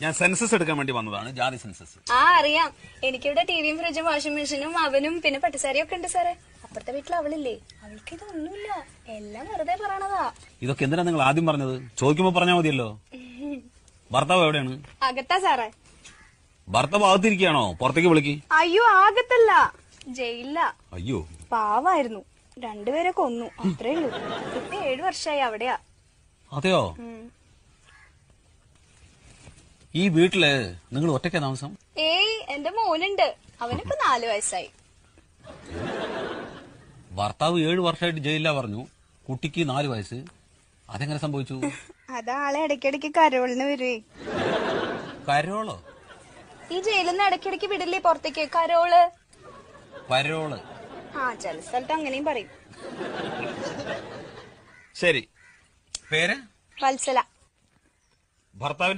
ഞാൻ സെൻസസ് എടുക്കാൻ വേണ്ടി വന്നതാണ്, ജാതി സെൻസസ്. ആ അറിയാം. എനിക്കിവിടെ ടിവിയും ഫ്രിഡ്ജും വാഷിംഗ് മെഷീനും അവനും പിന്നെ പട്ടുസാരിയും ഒക്കെ ഉണ്ട് സാറേ. അപ്പുറത്തെ വീട്ടിൽ അവളില്ലേ, അവൾക്ക് ഇതൊന്നുമില്ല, എല്ലാം വെറുതെ പറയണതാ. ഇതൊക്കെ എന്തിനാ നിങ്ങൾ ആദ്യം പറഞ്ഞത്? ചോദിക്കുമ്പോ പറഞ്ഞാൽ മതിയല്ലോ. ഭർത്താവ് എവിടെയാണ്? അകത്താ സാറേ. ഭർത്താവ് അകത്തിരിക്കുകയാണോ? പുറത്തേക്ക് വിളിക്ക്. അയ്യോ ആകത്തല്ല, ജയിലില്ല. അയ്യോ പാവായിരുന്നു, രണ്ടുപേരെ കൊന്നു, അത്രേ ഉള്ളൂ. ഇപ്പൊ 7 വർഷമായി അവിടെയാ. അതെയോ? ഈ വീട്ടില് നിങ്ങൾ ഒറ്റയ്ക്കാ താമസം? ഏയ് എന്റെ മോനുണ്ട്, അവനിപ്പോ 4 വയസ്സായി. ഭർത്താവ് 7 വർഷമായിട്ട് ജയിലിലാ പറഞ്ഞു, കുട്ടിക്ക് 4 വയസ്സ്. അതെങ്ങനെ സംഭവിച്ചു? അതാളെ ഇടയ്ക്കിടയ്ക്ക് കരോളിന് വരുവേ. കരോളോ? ഈ ജയിലിൽ നിന്ന് ഇടയ്ക്കിടയ്ക്ക് വിടില്ലേ പുറത്തേക്ക്, കരോള്. പരോള്? ആ ചില സ്ഥലത്ത് അങ്ങനെയും പറയും. ശരി, പേര്? വത്സല. ഭർത്താവിന്റെ